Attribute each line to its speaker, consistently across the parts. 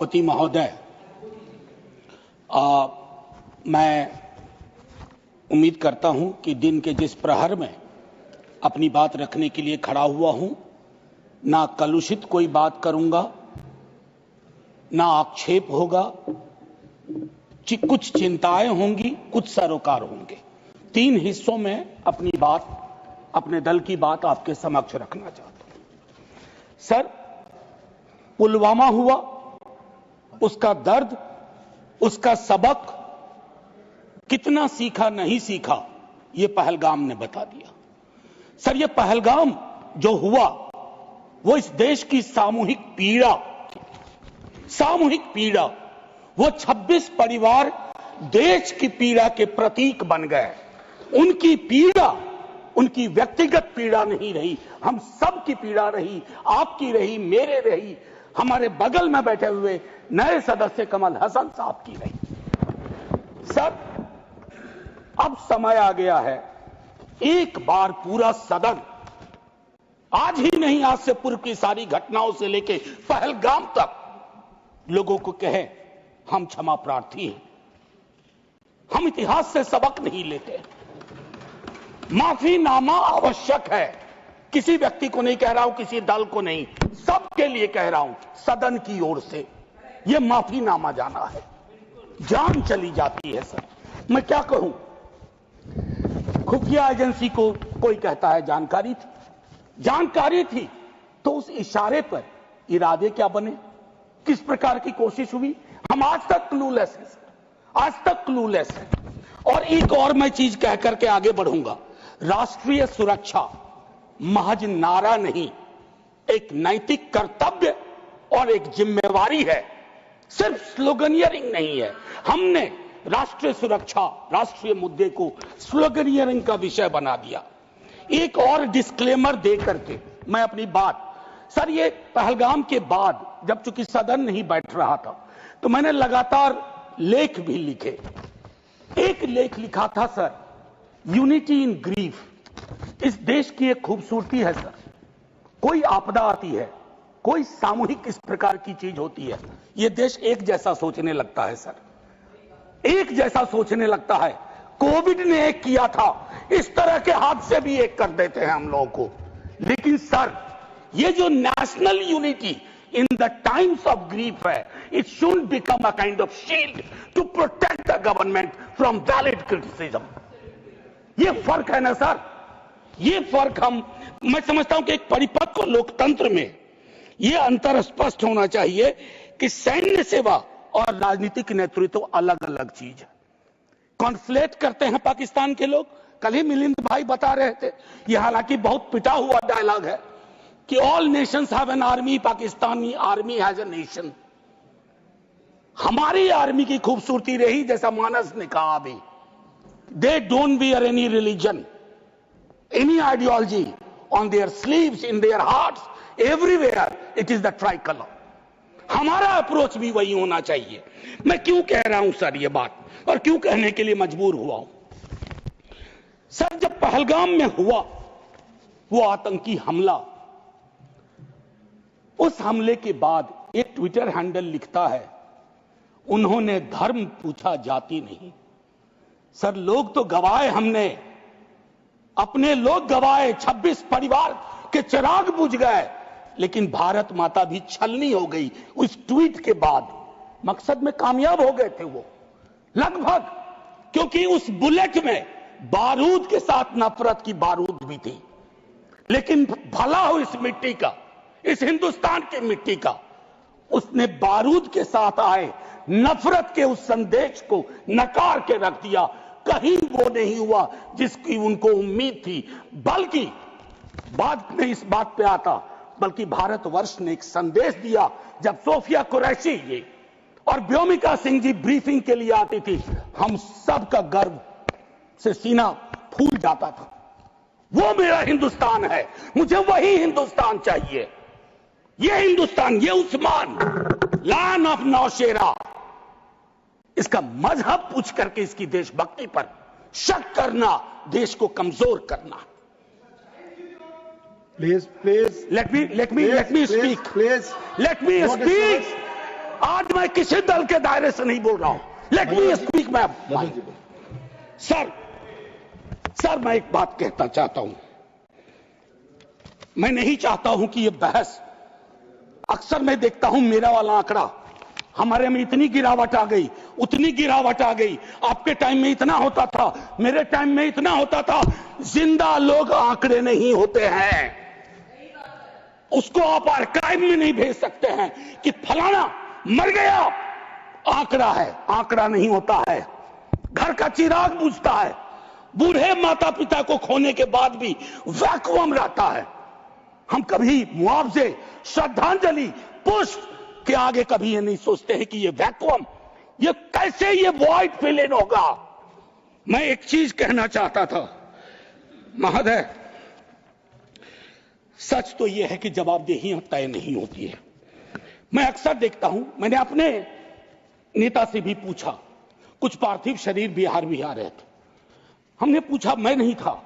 Speaker 1: सभापति महोदय, मैं उम्मीद करता हूं कि दिन के जिस प्रहर में अपनी बात रखने के लिए खड़ा हुआ हूं, ना कलुषित कोई बात करूंगा, ना आक्षेप होगा, कुछ चिंताएं होंगी, कुछ सरोकार होंगे। 3 हिस्सों में अपनी बात, अपने दल की बात आपके समक्ष रखना चाहता हूं। सर, पुलवामा हुआ, उसका दर्द, उसका सबक कितना सीखा नहीं सीखा, यह पहलगाम ने बता दिया। सर, यह पहलगाम जो हुआ वो इस देश की सामूहिक पीड़ा, वो 26 परिवार देश की पीड़ा के प्रतीक बन गए। उनकी पीड़ा उनकी व्यक्तिगत पीड़ा नहीं रही, हम सब की पीड़ा रही, आपकी रही, मेरे रही, हमारे बगल में बैठे हुए नए सदस्य कमल हसन साहब की रही। सर, अब समय आ गया है, एक बार पूरा सदन, आज ही नहीं, आज से पूर्व की सारी घटनाओं से लेके पहलगाम तक लोगों को कहे हम क्षमा प्रार्थी हैं, हम इतिहास से सबक नहीं लेते। माफीनामा आवश्यक है, किसी व्यक्ति को नहीं कह रहा हूं, किसी दल को नहीं, सबके लिए कह रहा हूं, सदन की ओर से यह माफीनामा जाना है। जान चली जाती है। सर, मैं क्या कहूं, खुफिया एजेंसी को कोई कहता है जानकारी थी, तो उस इशारे पर इरादे क्या बने, किस प्रकार की कोशिश हुई, हम आज तक क्लूलेस हैं। आज तक क्लूलेस है। और एक और मैं चीज कह करके आगे बढ़ूंगा, राष्ट्रीय सुरक्षा महज नारा नहीं, एक नैतिक कर्तव्य और एक जिम्मेवारी है, सिर्फ स्लोगनियरिंग नहीं है। हमने राष्ट्रीय सुरक्षा, राष्ट्रीय मुद्दे को स्लोगनियरिंग का विषय बना दिया। एक और डिस्क्लेमर दे करके मैं अपनी बात, सर, ये पहलगाम के बाद जब चूंकि सदन नहीं बैठ रहा था, तो मैंने लगातार लेख भी लिखे। एक लेख लिखा था, सर, यूनिटी इन ग्रीफ। इस देश की एक खूबसूरती है सर, कोई आपदा आती है, कोई सामूहिक इस प्रकार की चीज होती है, यह देश एक जैसा सोचने लगता है। सर, एक जैसा सोचने लगता है। कोविड ने एक किया था, इस तरह के हादसे भी एक कर देते हैं हम लोगों को। लेकिन सर, ये जो national unity in the times of grief है, it should become a kind of shield to protect the government from valid criticism. ये फर्क है ना सर, ये फर्क मैं समझता हूं कि एक परिपक्व लोकतंत्र में ये अंतर स्पष्ट होना चाहिए कि सैन्य सेवा और राजनीतिक नेतृत्व अलग अलग चीज है। कॉन्फ्लेट करते हैं पाकिस्तान के लोग। कल ही मिलिंद भाई बता रहे थे, ये हालांकि बहुत पिटा हुआ डायलॉग है कि all Nations have an army, Pakistani army has a nation. हमारी आर्मी की खूबसूरती रही, जैसा मानस ने कहा अभी, they don't wear any religion, any ideology on their sleeves, in their hearts, everywhere it is the try colour. हमारा अप्रोच भी वही होना चाहिए। मैं क्यों कह रहा हूं सर ये बात, और क्यों कहने के लिए मजबूर हुआ हूं? सर, जब पहलगाम में हुआ वो आतंकी हमला, उस हमले के बाद एक ट्विटर हैंडल लिखता है, उन्होंने धर्म पूछा, जाति नहीं। सर, लोग तो गवाए, हमने अपने लोग गवाए, 26 परिवार के चिराग बुझ गए, लेकिन भारत माता भी छलनी हो गई उस ट्वीट के बाद। मकसद में कामयाब हो गए थे वो लगभग, क्योंकि उस बुलेट में बारूद के साथ नफरत की बारूद भी थी। लेकिन भला हो इस मिट्टी का, इस हिंदुस्तान की मिट्टी का, उसने बारूद के साथ आए नफरत के उस संदेश को नकार के रख दिया। कहीं वो नहीं हुआ जिसकी उनको उम्मीद थी, बल्कि बाद में इस बात पे आता, बल्कि भारतवर्ष ने एक संदेश दिया। जब सोफिया कुरैशी जी और व्योमिका सिंह जी ब्रीफिंग के लिए आती थी, हम सब का गर्व से सीना फूल जाता था। वो मेरा हिंदुस्तान है, मुझे वही हिंदुस्तान चाहिए। ये हिंदुस्तान, ये उस्मान, लैंड ऑफ नौशेरा, इसका मजहब पूछ करके इसकी देशभक्ति पर शक करना देश को कमजोर करना।
Speaker 2: Please,
Speaker 1: let me speak.
Speaker 2: Please.
Speaker 1: Let me speak. आज मैं किसी दल के दायरे से नहीं बोल रहा हूं। Let me speak ma'am. Sir मैं एक बात कहना चाहता हूं। मैं नहीं चाहता हूं कि ये बहस, अक्सर मैं देखता हूं मेरा वाला आंकड़ा, हमारे में इतनी गिरावट आ गई, उतनी गिरावट आ गई, आपके टाइम में इतना होता था, मेरे टाइम में इतना होता था। जिंदा लोग आंकड़े नहीं होते हैं, उसको आप आर्काइव में नहीं भेज सकते हैं कि फलाना मर गया। आंकड़ा है, आंकड़ा नहीं होता है। घर का चिराग बुझता है, बूढ़े माता पिता को खोने के बाद भी वैक्यूम रहता है। हम कभी मुआवजे, श्रद्धांजलि, पुष्प के आगे कभी ये नहीं सोचते हैं कि ये वैक्यूम, ये कैसे ये वॉइड फिल इन होगा। मैं एक चीज कहना चाहता था महोदय, सच तो यह है कि जवाबदेही तय नहीं होती है। मैं अक्सर देखता हूं, मैंने अपने नेता से भी पूछा, कुछ पार्थिव शरीर बिहार रहे थे, हमने पूछा, मैं नहीं था,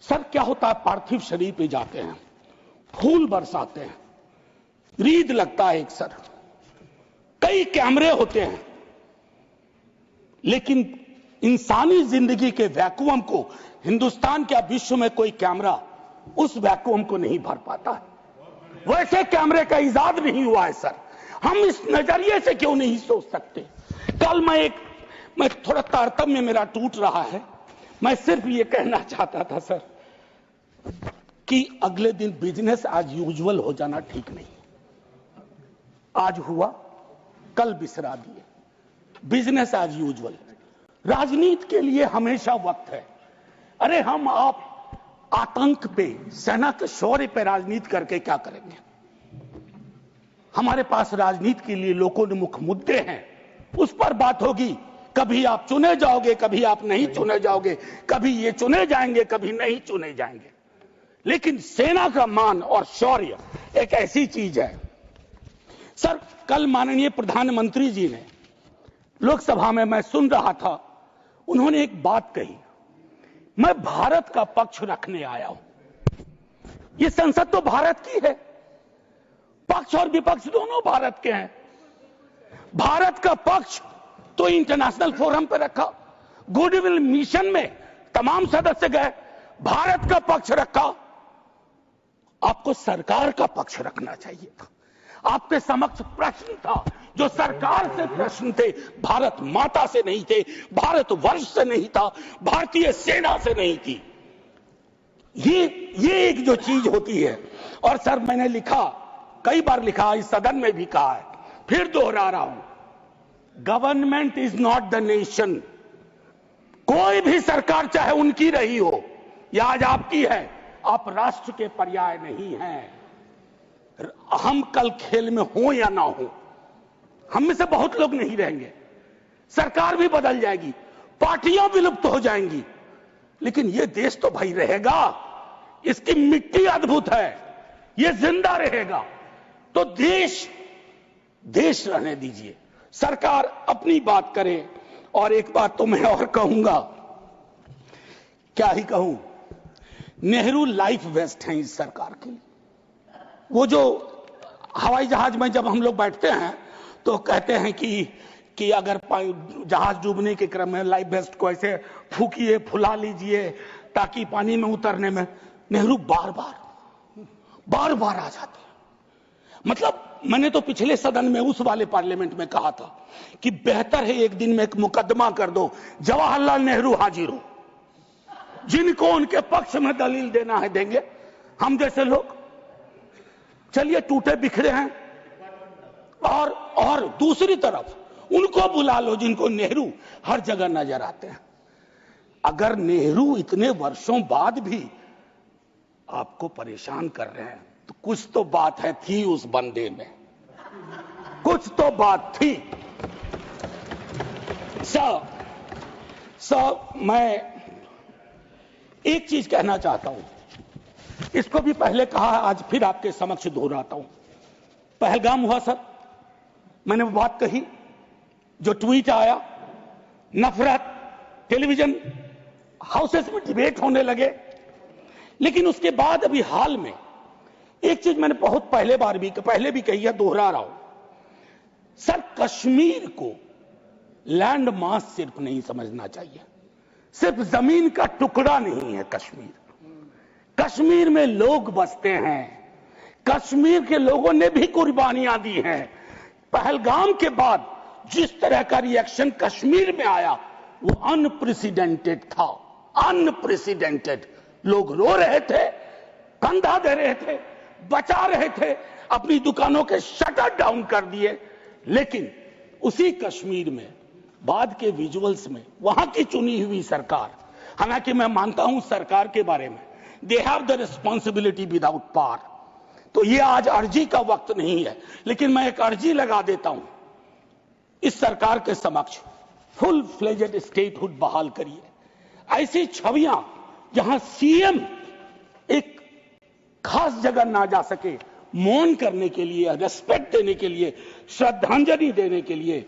Speaker 1: सर क्या होता है पार्थिव शरीर पे जाते हैं, फूल बरसाते हैं, रीद लगता है एक सर, कई कैमरे होते हैं, लेकिन इंसानी जिंदगी के वैक्यूम को हिंदुस्तान क्या विश्व में कोई कैमरा उस वैक्यूम को नहीं भर पाता है। वैसे कैमरे का इजाद नहीं हुआ है सर। हम इस नजरिए से क्यों नहीं सोच सकते। कल मैं थोड़ा तारतम्य मेरा टूट रहा है, मैं सिर्फ ये कहना चाहता था सर कि अगले दिन बिजनेस एज यूजुअल हो जाना ठीक नहीं। आज हुआ, कल बिसरा दिए, बिजनेस एज यूजुअल। राजनीति के लिए हमेशा वक्त है। अरे हम आप आतंक पे, सेना के शौर्य पे राजनीति करके क्या करेंगे। हमारे पास राजनीति के लिए लोकोन्मुख मुद्दे हैं, उस पर बात होगी। कभी आप चुने जाओगे, कभी आप नहीं चुने जाओगे, कभी ये चुने जाएंगे, कभी नहीं चुने जाएंगे। लेकिन सेना का मान और शौर्य एक ऐसी चीज है। सर कल माननीय प्रधानमंत्री जी ने लोकसभा में, मैं सुन रहा था, उन्होंने एक बात कही, मैं भारत का पक्ष रखने आया हूं। ये संसद तो भारत की है, पक्ष और विपक्ष दोनों भारत के हैं। भारत का पक्ष तो इंटरनेशनल फोरम पर रखा, गुडविल मिशन में तमाम सदस्य गए, भारत का पक्ष रखा। आपको सरकार का पक्ष रखना चाहिए था। आपके समक्ष प्रश्न था, जो सरकार से प्रश्न थे, भारत माता से नहीं थे, भारत वर्ष से नहीं था, भारतीय सेना से नहीं थी। ये एक जो चीज होती है। और सर मैंने लिखा, कई बार लिखा, इस सदन में भी कहा है, फिर दोहरा रहा हूं, government is not the nation. कोई भी सरकार चाहे उनकी रही हो या आज आपकी है, आप राष्ट्र के पर्याय नहीं हैं। हम कल खेल में हो या ना हो, हम में से बहुत लोग नहीं रहेंगे, सरकार भी बदल जाएगी, पार्टियां विलुप्त हो जाएंगी, लेकिन ये देश तो भाई रहेगा। इसकी मिट्टी अद्भुत है, ये जिंदा रहेगा। तो देश रहने दीजिए, सरकार अपनी बात करे। और एक बात तो मैं और कहूंगा, क्या ही कहूं, नेहरू लाइफ वेस्ट हैं इस सरकार की। वो जो हवाई जहाज में जब हम लोग बैठते हैं तो कहते हैं कि अगर जहाज डूबने के क्रम में लाइफ वेस्ट को ऐसे फूकिए, फुला लीजिए ताकि पानी में उतरने में, नेहरू बार बार आ जाते हैं। मतलब मैंने तो पिछले सदन में उस वाले पार्लियामेंट में कहा था कि बेहतर है एक दिन में एक मुकदमा कर दो, जवाहरलाल नेहरू हाजिर हो, जिनको उनके पक्ष में दलील देना है देंगे, हम जैसे लोग चलिए टूटे बिखरे हैं। और दूसरी तरफ उनको बुला लो जिनको नेहरू हर जगह नजर आते हैं। अगर नेहरू इतने वर्षों बाद भी आपको परेशान कर रहे हैं तो कुछ तो बात है, थी उस बंदे में, कुछ तो बात थी। मैं एक चीज कहना चाहता हूं, इसको भी पहले कहा, आज फिर आपके समक्ष दोहराता हूं। पहलगाम हुआ सर, मैंने वो बात कही, जो ट्वीट आया, नफरत, टेलीविजन हाउसेस में डिबेट होने लगे। लेकिन उसके बाद अभी हाल में एक चीज मैंने बहुत पहले भी कही है, दोहरा रहा हूं। कश्मीर को लैंड मास सिर्फ नहीं समझना चाहिए, सिर्फ जमीन का टुकड़ा नहीं है कश्मीर। कश्मीर में लोग बसते हैं, कश्मीर के लोगों ने भी कुर्बानियां दी हैं। पहलगाम के बाद जिस तरह का रिएक्शन कश्मीर में आया वो अनप्रेसिडेंटेड था, अनप्रेसिडेंटेड। लोग रो रहे थे, कंधा दे रहे थे, बचा रहे थे, अपनी दुकानों के शटर डाउन कर दिए। लेकिन उसी कश्मीर में बाद के विजुअल्स में वहां की चुनी हुई सरकार, हालांकि मैं मानता हूं सरकार के बारे में, they have the responsibility without power, तो ये आज अर्जी का वक्त नहीं है, लेकिन मैं एक अर्जी लगा देता हूं इस सरकार के समक्ष, फुल फ्लेजेड स्टेटहुड बहाल करिए। ऐसी छवियां जहां सीएम एक खास जगह ना जा सके, मौन करने के लिए, रेस्पेक्ट देने के लिए, श्रद्धांजलि देने के लिए,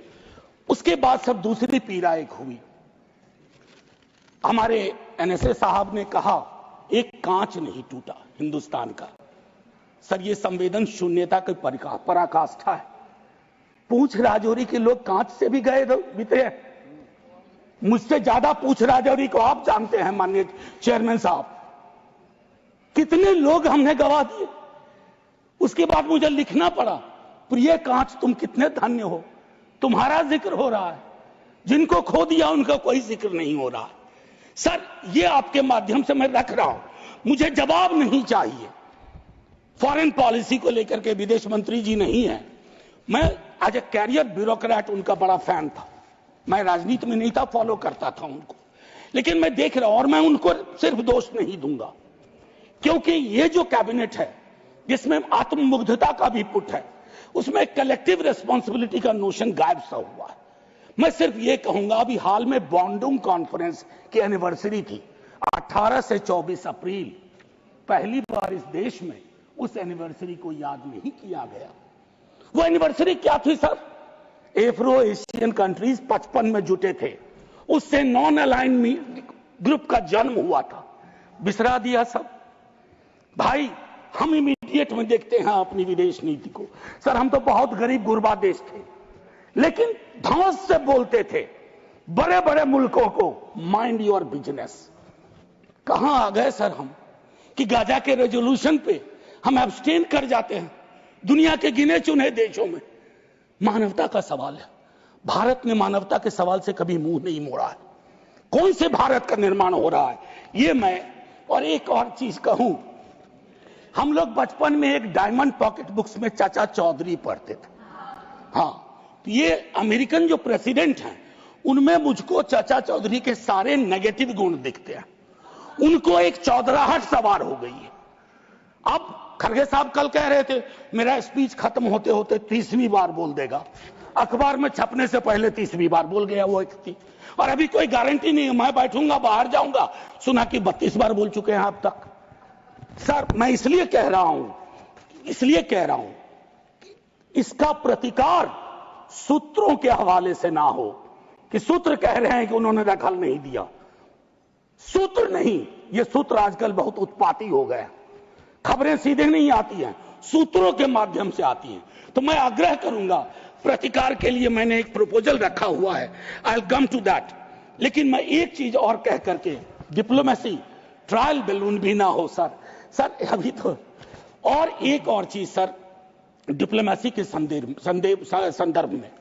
Speaker 1: उसके बाद सब दूसरी पीड़ा एक हुई। हमारे एनएसए साहब ने कहा एक कांच नहीं टूटा हिंदुस्तान का। सर ये संवेदन शून्यता की पराकाष्ठा है। पूंछ राजौरी के लोग कांच से भी गए बीते हैं। मुझसे ज्यादा पूंछ राजौरी को आप जानते हैं माननीय चेयरमैन साहब, कितने लोग हमने गवा दिए। उसके बाद मुझे लिखना पड़ा, प्रिय कांच तुम कितने धन्य हो, तुम्हारा जिक्र हो रहा है, जिनको खो दिया उनका कोई जिक्र नहीं हो रहा। सर ये आपके माध्यम से मैं रख रहा हूं, मुझे जवाब नहीं चाहिए। फॉरेन पॉलिसी को लेकर के विदेश मंत्री जी नहीं है, मैं एज ए कैरियर ब्यूरोक्रेट उनका बड़ा फैन था। मैं राजनीति में नहीं था, फॉलो करता था उनको, लेकिन मैं देख रहा हूं और मैं उनको सिर्फ दोष नहीं दूंगा, क्योंकि ये जो कैबिनेट है जिसमें आत्ममुग्धता का भी पुट है, उसमें कलेक्टिव रिस्पॉन्सिबिलिटी का नोशन गायब सा हुआ है। मैं सिर्फ ये कहूंगा, अभी हाल में बॉन्डुंग कॉन्फ्रेंस की एनिवर्सरी थी 18 से 24 अप्रैल, पहली बार इस देश में उस एनिवर्सरी को याद नहीं किया गया। वो एनिवर्सरी क्या थी सर? एफ्रो एशियन कंट्रीज 55 में जुटे थे, उससे नॉन अलाइन ग्रुप का जन्म हुआ था, बिसरा दिया सब। भाई हम इमीडिएट में देखते हैं अपनी विदेश नीति को। सर हम तो बहुत गरीब गुरबा देश थे, लेकिन धौंस से बोलते थे बड़े बड़े मुल्कों को माइंड योर बिजनेस। कहां आ गए सर हम कि गाजा के रेजोल्यूशन पे हम एब्सटेन कर जाते हैं दुनिया के गिने चुने देशों में। मानवता का सवाल है, भारत ने मानवता के सवाल से कभी मुंह नहीं मोड़ा है। कौन से भारत का निर्माण हो रहा है ये मैं, और एक और चीज कहूं, हम लोग बचपन में एक डायमंड पॉकेट बुक्स में चाचा चौधरी पढ़ते थे। हाँ, ये अमेरिकन जो प्रेसिडेंट हैं उनमें मुझको चाचा चौधरी के सारे नेगेटिव गुण दिखते हैं। उनको एक चौधराहट सवार हो गई है। अब खड़गे साहब कल कह रहे थे मेरा स्पीच खत्म होते होते 30वीं बार बोल देगा, अखबार में छपने से पहले 30वीं बार बोल गया वो व्यक्ति, और अभी कोई गारंटी नहीं है, मैं बैठूंगा बाहर जाऊंगा सुना कि 32 बार बोल चुके हैं अब तक। सर मैं इसलिए कह रहा हूं इसका प्रतिकार सूत्रों के हवाले से ना हो कि सूत्र कह रहे हैं कि उन्होंने दखल नहीं दिया। सूत्र नहीं, ये सूत्र आजकल बहुत उत्पाती हो गए, खबरें सीधे नहीं आती हैं, सूत्रों के माध्यम से आती हैं। तो मैं आग्रह करूंगा, प्रतिकार के लिए मैंने एक प्रपोजल रखा हुआ है, I will come to that. लेकिन मैं एक चीज और कह करके, डिप्लोमेसी ट्रायल बैलून भी ना हो सर अभी तो। और एक और चीज सर, डिप्लोमेसी के संदर्भ में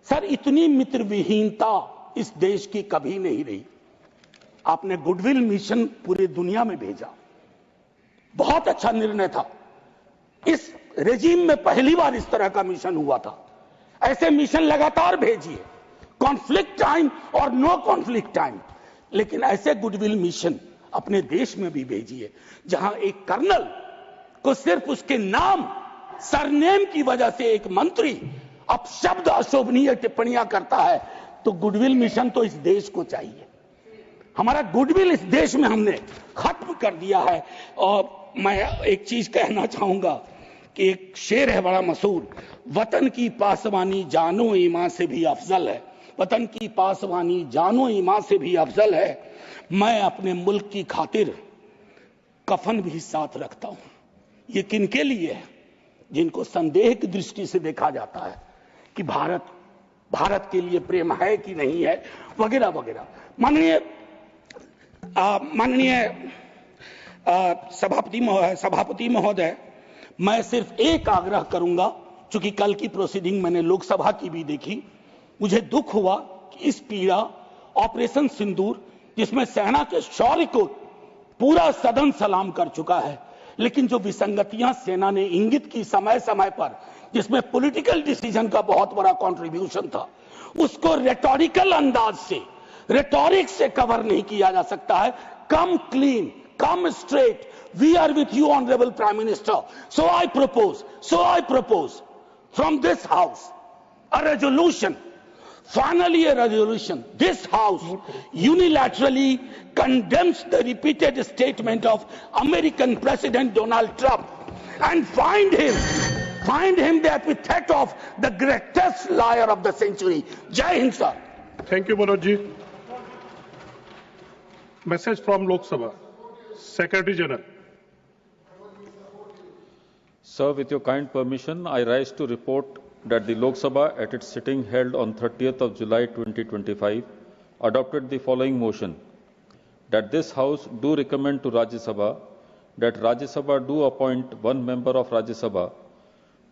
Speaker 1: सर, इतनी मित्र विहीनता इस देश की कभी नहीं रही। आपने गुडविल मिशन पूरी दुनिया में भेजा, बहुत अच्छा निर्णय था। इस रेजिम में पहली बार इस तरह का मिशन हुआ था। ऐसे मिशन लगातार भेजिए, कॉन्फ्लिक्ट टाइम और नो कॉन्फ्लिक्ट टाइम, लेकिन ऐसे गुडविल मिशन अपने देश में भी भेजिए जहां एक कर्नल को सिर्फ उसके नाम सरनेम की वजह से एक मंत्री अपशब्द अशोभनीय टिप्पणियां करता है, तो गुडविल मिशन तो इस देश को चाहिए। हमारा गुडविल इस देश में हमने खत्म कर दिया है। और मैं एक चीज कहना चाहूंगा कि एक शेर है बड़ा मशहूर, वतन की पासवानी जानो ईमान से भी अफजल है, वतन की पासवानी जानो ईमान से भी अफजल है। मैं अपने मुल्क की खातिर कफन भी साथ रखता हूं। ये किनके लिए है? जिनको संदेह की दृष्टि से देखा जाता है कि भारत भारत के लिए प्रेम है कि नहीं है, वगैरह वगैरह। माननीय सभापति महोदय, मैं सिर्फ एक आग्रह करूंगा, चूंकि कल की प्रोसीडिंग मैंने लोकसभा की भी देखी, मुझे दुख हुआ कि इस पीड़ा ऑपरेशन सिंदूर, जिसमें सेना के शौर्य को पूरा सदन सलाम कर चुका है, लेकिन जो विसंगतियां सेना ने इंगित की समय समय पर, जिसमें पॉलिटिकल डिसीजन का बहुत बड़ा कंट्रीब्यूशन था, उसको रेटोरिकल अंदाज से, रेटोरिक से कवर नहीं किया जा सकता है। Come clean, come straight, we are with you honourable prime minister, so I propose from this house a resolution, finally a resolution. This House unilaterally condemns the repeated statement of American President Donald Trump and find him the epithet of the greatest liar of the century. Jai Hind, sir.
Speaker 2: Thank you, Manoj ji. Message from Lok Sabha. Secretary General.
Speaker 3: Sir, with your kind permission, I rise to report that the Lok Sabha at its sitting held on 30th of July 2025 adopted the following motion: that this House do recommend to Rajya Sabha that Rajya Sabha do appoint one member of Rajya Sabha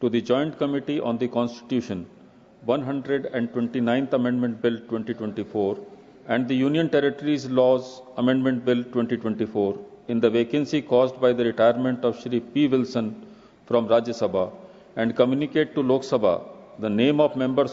Speaker 3: to the Joint Committee on the Constitution, 129th Amendment Bill 2024 and the Union Territories Laws Amendment Bill 2024 in the vacancy caused by the retirement of Shri P. Wilson from Rajya Sabha, and communicate to Lok Sabha the name of members